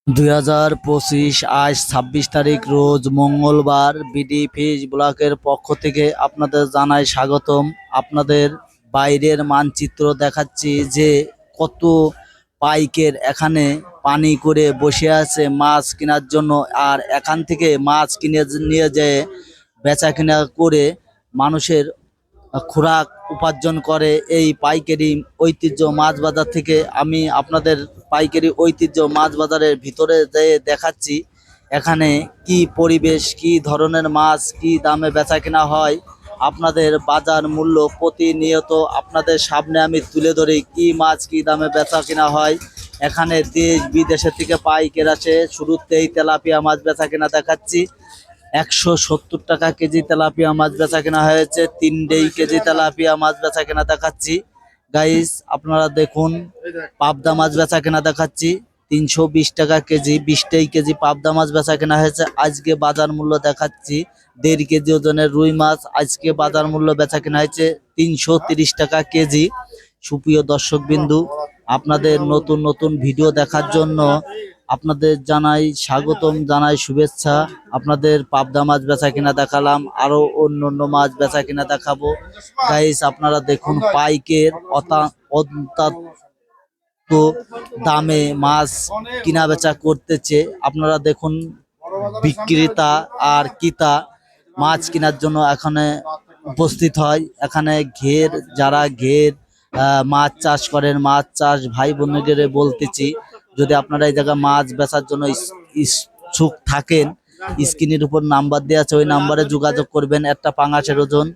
2025 আজ 26 তারিখ রোজ মঙ্গলবার। বিডি ফিশ ব্লকের পক্ষ থেকে আপনাদের জানাই স্বাগতম। আপনাদের বাইরের মানচিত্র দেখাচ্ছি যে কত পাইকের এখানে পানি করে বসে আছে মাছ কেনার জন্য, আর এখান থেকে মাছ কিনে নিয়ে যেয়ে বেচা কিনা করে মানুষের খোরাক উপার্জন করে এই পাইকারি ঐতিহ্য মাছ বাজার থেকে। আমি আপনাদের পাইকারি ঐতিহ্য মাছ বাজারের ভিতরে যেয়ে দেখাচ্ছি এখানে কি পরিবেশ, কি ধরনের মাছ, কি দামে বেচা কেনা হয়। আপনাদের বাজার মূল্য প্রতিনিয়ত আপনাদের সামনে আমি তুলে ধরি, কি মাছ কি দামে বেচা কেনা হয়। এখানে দেশ বিদেশের থেকে পাইকার আসে। শুরুতেই তেলাপিয়া মাছ বেচা কেনা দেখাচ্ছি। 170 টাকা কেজি তেলাপিয়া মাছ বেচা কেনা হয়েছে। 3 কেজি তেলাপিয়া মাছ বেচা কেনা দেখাচ্ছি। গাইস আপনারা দেখুন, পাবদা মাছ বেচা কেনা দেখাচ্ছি 320 টাকা কেজি। 20 কেজি পাবদা মাছ বেচা কেনা হয়েছে। আজকে বাজার মূল্য দেখাচ্ছি 1.5 কেজি ওজনের রুই মাছ আজকে বাজার মূল্য বেচা কেনা হয়েছে 330 টাকা কেজি। সুপ্রিয় দর্শক বিন্দু, আপনাদের নতুন নতুন ভিডিও দেখার জন্য আপনাদের জানাই স্বাগতম, জানাই শুভেচ্ছা। আপনাদের পাবদা মাছ বেচা কিনা দেখালাম, আরো অন্য অন্য মাছ বেচা কিনা দেখাবো। গাইস আপনারা দেখুন, পাইকের অত্যন্ত দামে মাছ কিনা বেচা করতেছে। আপনারা দেখুন, বিক্রেতা আর ক্রেতা মাছ কেনার জন্য এখানে উপস্থিত হয়। এখানে যারা মাছ চাষ করেন, মাছ চাষ ভাই বোনদের বলতেছি, যদি আপনারা এই জায়গায় মাছ বেচার জন্য ইচ্ছুক থাকেন, স্ক্রিনের উপর নাম্বার দেওয়া আছে, ওই নাম্বারে যোগাযোগ করবেন। একটা পাঙাশের ওজন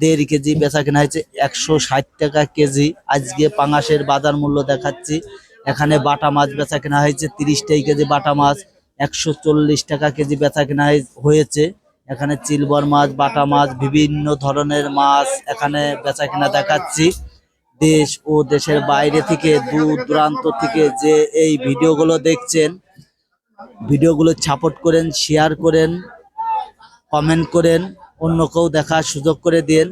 1.5 কেজি বেচা কেনা হয়েছে 160 টাকা কেজি। আজকে পাঙাশের বাজার মূল্য দেখাচ্ছি। এখানে বাটা মাছ বেচা কেনা হয়েছে 30 কেজি বাটা মাছ 140 টাকা কেজি বেচা কেনা হয়েছে। এখানে চিলবর মাছ, বাটা মাছ, বিভিন্ন ধরনের মাছ এখানে বেচা কেনা দেখাচ্ছি। দেশ ও দেশের বাইরে থেকে, দূর দূরান্ত থেকে যে এই ভিডিওগুলো দেখছেন, ভিডিওগুলো সাপোর্ট করেন, শেয়ার করেন, কমেন্ট করেন, অন্য কেউ দেখার সুযোগ করে দিন।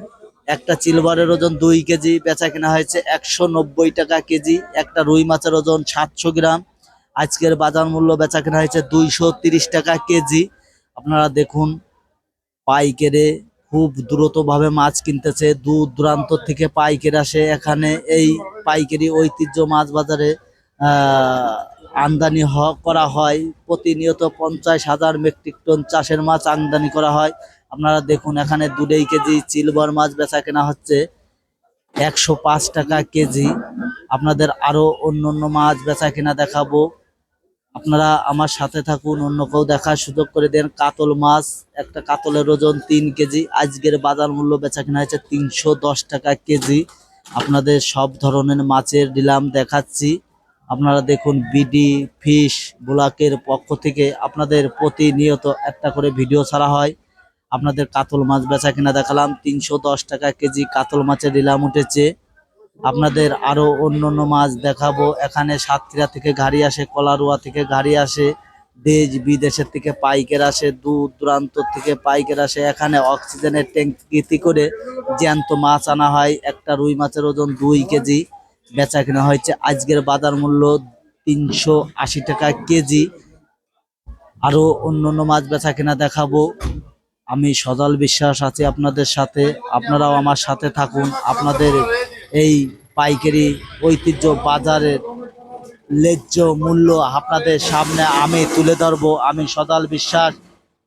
একটা চিলবারের ওজন 2 কেজি বেচা কেনা হয়েছে 190 টাকা কেজি। একটা রুই মাছের ওজন 700 গ্রাম আজকের বাজার মূল্য বেচা কেনা হয়েছে 230 টাকা কেজি। আপনারা দেখুন, পাইকারে খুব দ্রুতভাবে মাছ কিনতেছে, দূর দূরান্ত থেকে পাইকার আসে এখানে। এই পাইকারি ঐতিহ্য মাছ বাজারে আমদানি করা হয়। প্রতিনিয়ত 50,000 মেট্রিক টন চাষের মাছ আমদানি করা হয়। আপনারা দেখুন, এখানে 2 কেজি চিলবর মাছ বেচা কেনা হচ্ছে 105 টাকা কেজি। আপনাদের আরো অন্য অন্য মাছ বেচা কেনা দেখাবো, আপনারা আমার সাথে থাকুন, অন্য কেউ দেখার সুযোগ করে দেন। কাতল মাছ, একটা কাতলের ওজন 3 কেজি আজকের বাজার মূল্য বেচা কেনা হয়েছে 310 টাকা কেজি। আপনাদের সব ধরনের মাছের ডিলাম দেখাচ্ছি। আপনারা দেখুন, বিডি ফিশ ব্লকের পক্ষ থেকে আপনাদের প্রতিনিয়ত একটা করে ভিডিও ছাড়া হয়। আপনাদের কাতল মাছ বেচা কিনা দেখালাম 310 টাকা কেজি কাতল মাছের ডিলাম উঠেছে। আপনাদের আরো অন্য অন্য মাছ দেখাবো। এখানে সাতক্ষীরা থেকে গাড়ি আসে, কলারুয়া থেকে গাড়ি আসে, দেশ বিদেশের থেকে পাইকার আসে, দূর দূরান্ত থেকে পাইকার আসে। এখানে অক্সিজেনের ট্যাঙ্কিতে করে জ্যান্ত মাছ আনা হয়। একটা রুই মাছের ওজন 2 কেজি বেচা কেনা হয়েছে আজকের বাজার মূল্য 380 টাকা কেজি। আরো অন্য অন্য মাছ বেচা কেনা দেখাবো। আমি সজল বিশ্বাস আছি আপনাদের সাথে, আপনারাও আমার সাথে থাকুন। আপনাদের এই পাইকারি ঐতিহ্য বাজারের ন্যায্য মূল্য আপনাদের সামনে আমি তুলে ধরবো। আমি সজল বিশ্বাস।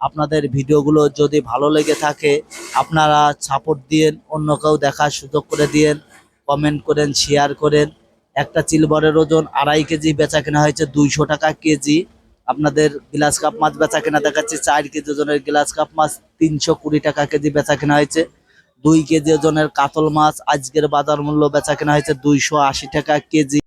আপনাদের ভিডিওগুলো যদি ভালো লেগে থাকে আপনারা সাপোর্ট দিয়েন, অন্য কেউ দেখার সুযোগ করে দিয়েন, কমেন্ট করেন, শেয়ার করেন। একটা চিলবরের ওজন 2.5 কেজি বেচা কেনা হয়েছে 200 টাকা কেজি। আপনাদের গ্লাস কাপ মাছ বেচা কেনা দেখাচ্ছি 4 কেজি ওজনের গ্লাস কাপ মাছ 320 টাকা কেজি বেচা কেনা হয়েছে। 2 কেজি ওজনের কাতল মাছ আজকের বাজার মূল্য বেচা কেনা হয়েছে 280 টাকা কেজি।